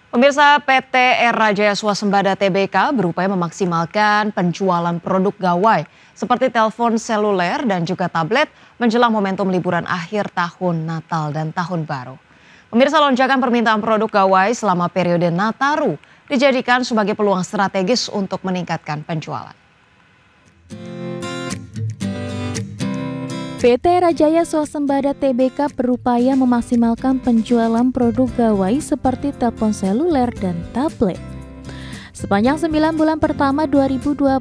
Pemirsa, PT Era Jaya Swasembada Tbk berupaya memaksimalkan penjualan produk gawai seperti telepon seluler dan juga tablet menjelang momentum liburan akhir tahun Natal dan Tahun Baru. Pemirsa, lonjakan permintaan produk gawai selama periode Nataru dijadikan sebagai peluang strategis untuk meningkatkan penjualan. PT Era Jaya Swasembada Tbk berupaya memaksimalkan penjualan produk gawai seperti telepon seluler dan tablet. Sepanjang 9 bulan pertama 2025,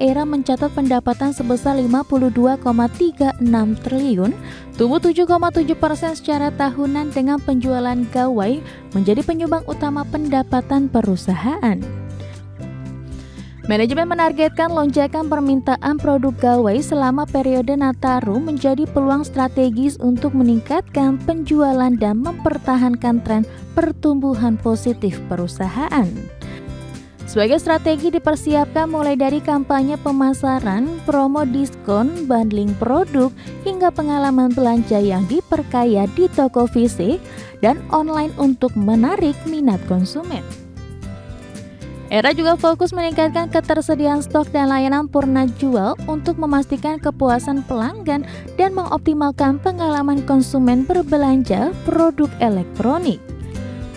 Era mencatat pendapatan sebesar 52,36 triliun, tumbuh 7,7% secara tahunan dengan penjualan gawai menjadi penyumbang utama pendapatan perusahaan. Manajemen menargetkan lonjakan permintaan produk gawai selama periode Nataru menjadi peluang strategis untuk meningkatkan penjualan dan mempertahankan tren pertumbuhan positif perusahaan. Sebagai strategi dipersiapkan mulai dari kampanye pemasaran, promo diskon, bundling produk, hingga pengalaman belanja yang diperkaya di toko fisik dan online untuk menarik minat konsumen. Era juga fokus meningkatkan ketersediaan stok dan layanan purna jual untuk memastikan kepuasan pelanggan dan mengoptimalkan pengalaman konsumen berbelanja produk elektronik.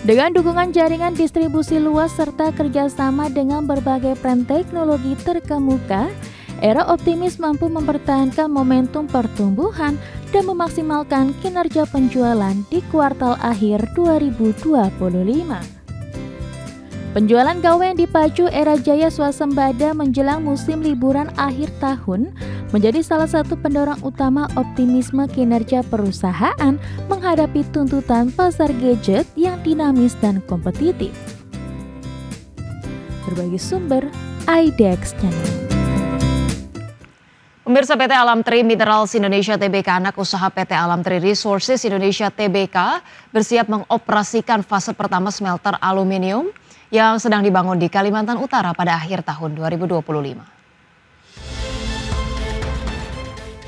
Dengan dukungan jaringan distribusi luas serta kerjasama dengan berbagai brand teknologi terkemuka, Era optimis mampu mempertahankan momentum pertumbuhan dan memaksimalkan kinerja penjualan di kuartal akhir 2025. Penjualan gawai yang dipacu Era Jaya Swasembada menjelang musim liburan akhir tahun menjadi salah satu pendorong utama optimisme kinerja perusahaan menghadapi tuntutan pasar gadget yang dinamis dan kompetitif. Berbagai sumber, IDX Channel. Pemirsa, PT Alam Tri Minerals Indonesia Tbk, anak usaha PT Alam Tri Resources Indonesia Tbk, bersiap mengoperasikan fase pertama smelter aluminium yang sedang dibangun di Kalimantan Utara pada akhir tahun 2025.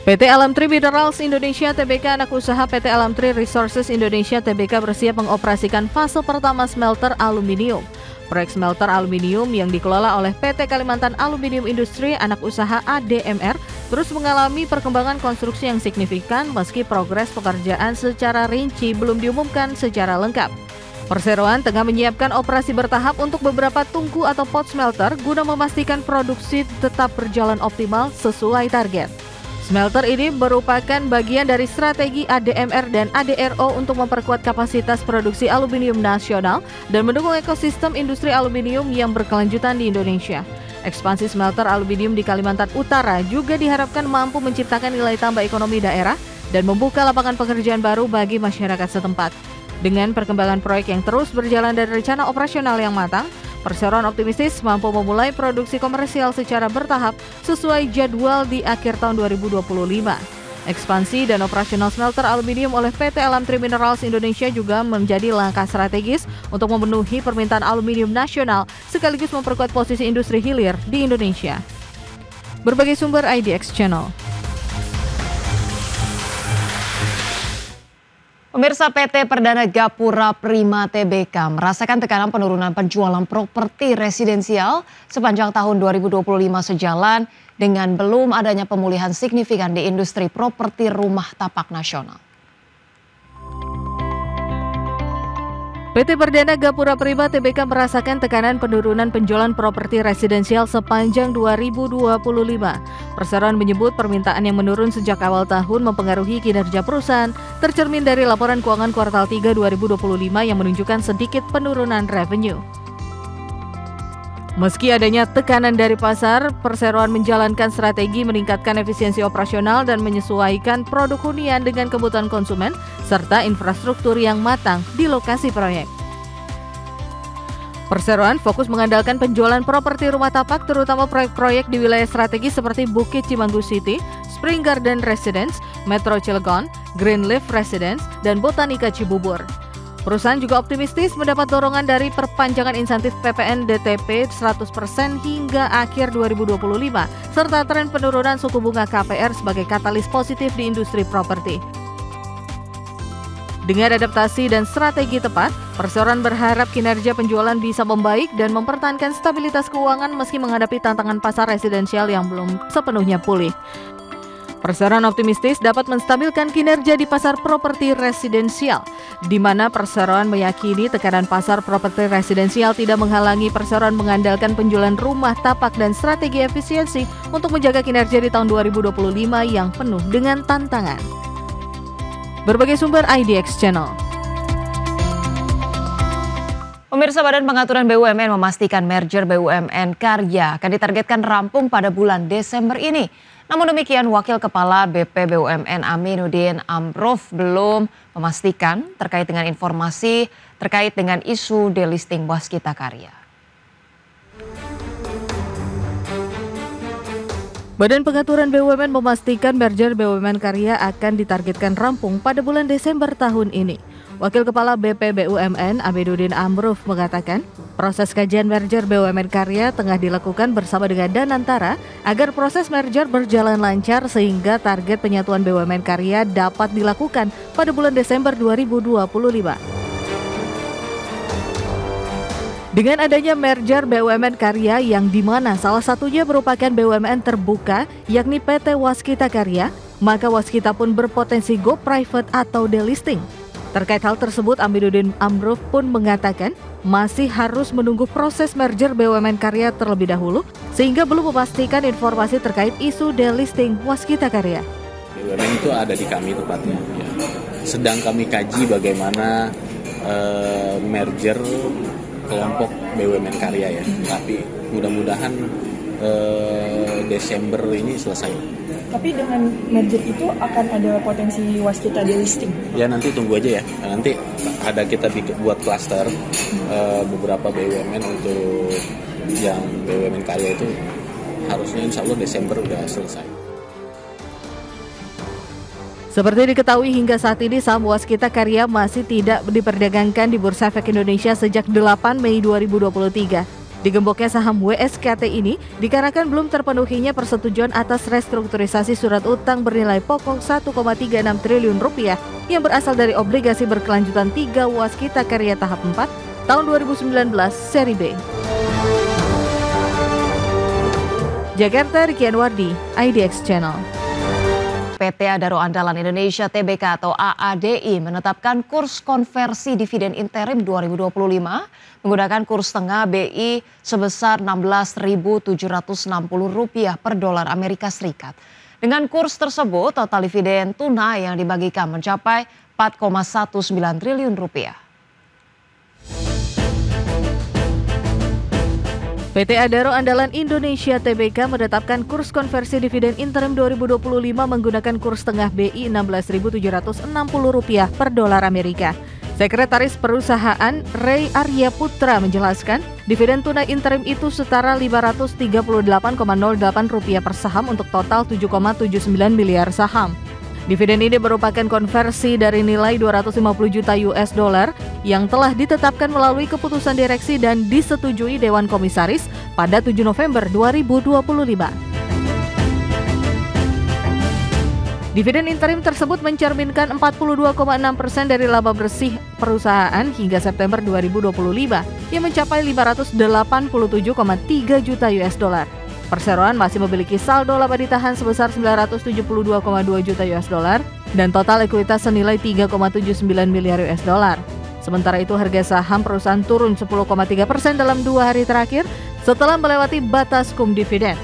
PT Alam Tri Minerals Indonesia Tbk, anak usaha PT Alam Tri Resources Indonesia Tbk, bersiap mengoperasikan fase pertama smelter aluminium. Proyek smelter aluminium yang dikelola oleh PT Kalimantan Aluminium Industri anak usaha ADMR terus mengalami perkembangan konstruksi yang signifikan meski progres pekerjaan secara rinci belum diumumkan secara lengkap. Perseroan tengah menyiapkan operasi bertahap untuk beberapa tungku atau pot smelter guna memastikan produksi tetap berjalan optimal sesuai target. Smelter ini merupakan bagian dari strategi ADMR dan ADRO untuk memperkuat kapasitas produksi aluminium nasional dan mendukung ekosistem industri aluminium yang berkelanjutan di Indonesia. Ekspansi smelter aluminium di Kalimantan Utara juga diharapkan mampu menciptakan nilai tambah ekonomi daerah dan membuka lapangan pekerjaan baru bagi masyarakat setempat. Dengan perkembangan proyek yang terus berjalan dan rencana operasional yang matang, perseroan optimistis mampu memulai produksi komersial secara bertahap sesuai jadwal di akhir tahun 2025. Ekspansi dan operasional smelter aluminium oleh PT Alam Tri Minerals Indonesia juga menjadi langkah strategis untuk memenuhi permintaan aluminium nasional sekaligus memperkuat posisi industri hilir di Indonesia. Berbagai sumber IDX Channel. Pemirsa, PT Perdana Gapura Prima Tbk merasakan tekanan penurunan penjualan properti residensial sepanjang tahun 2025 sejalan dengan belum adanya pemulihan signifikan di industri properti rumah tapak nasional. PT Perdana Gapura Prima Tbk merasakan tekanan penurunan penjualan properti residensial sepanjang 2025. Perseroan menyebut permintaan yang menurun sejak awal tahun mempengaruhi kinerja perusahaan, tercermin dari laporan keuangan kuartal 3 2025 yang menunjukkan sedikit penurunan revenue. Meski adanya tekanan dari pasar, perseroan menjalankan strategi meningkatkan efisiensi operasional dan menyesuaikan produk hunian dengan kebutuhan konsumen serta infrastruktur yang matang di lokasi proyek. Perseroan fokus mengandalkan penjualan properti rumah tapak terutama proyek-proyek di wilayah strategis seperti Bukit Cimanggu City, Spring Garden Residence, Metro Cilegon, Greenleaf Residence, dan Botanika Cibubur. Perusahaan juga optimistis mendapat dorongan dari perpanjangan insentif PPN DTP 100% hingga akhir 2025, serta tren penurunan suku bunga KPR sebagai katalis positif di industri properti. Dengan adaptasi dan strategi tepat, perseroan berharap kinerja penjualan bisa membaik dan mempertahankan stabilitas keuangan meski menghadapi tantangan pasar residensial yang belum sepenuhnya pulih. Perseroan optimistis dapat menstabilkan kinerja di pasar properti residensial, di mana perseroan meyakini tekanan pasar properti residensial tidak menghalangi perseroan mengandalkan penjualan rumah tapak dan strategi efisiensi untuk menjaga kinerja di tahun 2025 yang penuh dengan tantangan. Berbagai sumber IDX Channel. Pemirsa, Badan Pengaturan BUMN memastikan merger BUMN Karya akan ditargetkan rampung pada bulan Desember ini. Namun demikian, Wakil Kepala BP BUMN Aminuddin Amruf belum memastikan terkait dengan informasi terkait dengan isu delisting Waskita Karya. Badan Pengaturan BUMN memastikan merger BUMN Karya akan ditargetkan rampung pada bulan Desember tahun ini. Wakil Kepala BP BUMN Aminuddin Amruf mengatakan, proses kajian merger BUMN Karya tengah dilakukan bersama dengan Danantara agar proses merger berjalan lancar sehingga target penyatuan BUMN Karya dapat dilakukan pada bulan Desember 2025. Dengan adanya merger BUMN Karya yang di mana salah satunya merupakan BUMN terbuka yakni PT Waskita Karya, maka Waskita pun berpotensi go private atau delisting. Terkait hal tersebut, Aminuddin Amruf pun mengatakan masih harus menunggu proses merger BUMN Karya terlebih dahulu sehingga belum memastikan informasi terkait isu delisting Waskita Karya. BUMN itu ada di kami tepatnya. Ya. Sedang kami kaji bagaimana merger kelompok BUMN Karya ya. Tapi mudah-mudahan Desember ini selesai. Tapi dengan merger itu akan ada potensi Waskita delisting? Ya nanti tunggu aja ya. Nanti ada kita buat klaster beberapa BUMN untuk yang BUMN Karya itu harusnya insya Allah Desember udah selesai. Seperti diketahui hingga saat ini saham Waskita Karya masih tidak diperdagangkan di Bursa Efek Indonesia sejak 8 Mei 2023. Digemboknya saham WSKT ini dikarenakan belum terpenuhinya persetujuan atas restrukturisasi surat utang bernilai pokok 1,36 triliun rupiah yang berasal dari obligasi berkelanjutan 3 Waskita Karya tahap 4 tahun 2019 seri B. Jakarta, Ricky Anwardi, IDX Channel. PT Adaro Andalan Indonesia Tbk atau AADI menetapkan kurs konversi dividen interim 2025 menggunakan kurs tengah BI sebesar Rp16.760 per dolar Amerika Serikat. Dengan kurs tersebut, total dividen tunai yang dibagikan mencapai Rp4,19 triliun. PT Adaro Andalan Indonesia Tbk menetapkan kurs konversi dividen interim 2025 menggunakan kurs tengah BI Rp16.760 per dolar Amerika. Sekretaris Perusahaan Ray Arya Putra menjelaskan, dividen tunai interim itu setara Rp538,08 per saham untuk total 7,79 miliar saham. Dividen ini merupakan konversi dari nilai 250 juta US dollar yang telah ditetapkan melalui keputusan direksi dan disetujui Dewan Komisaris pada 7 November 2025. Dividen interim tersebut mencerminkan 42,6% dari laba bersih perusahaan hingga September 2025 yang mencapai 587,3 juta US dollar. Perseroan masih memiliki saldo laba ditahan sebesar 972,2 juta US dollar dan total ekuitas senilai 3,79 miliar US dollar. Sementara itu harga saham perusahaan turun 10,3% dalam 2 hari terakhir setelah melewati batas kum dividen.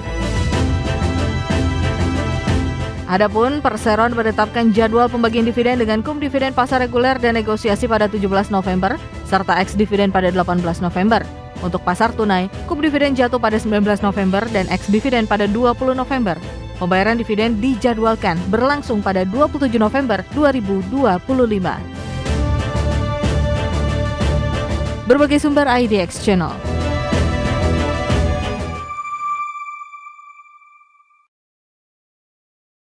Adapun Perseroan menetapkan jadwal pembagian dividen dengan kum dividen pasar reguler dan negosiasi pada 17 November serta ex dividen pada 18 November. Untuk pasar tunai, kum dividen jatuh pada 19 November dan ex dividen pada 20 November. Pembayaran dividen dijadwalkan berlangsung pada 27 November 2025. Berbagai sumber IDX Channel.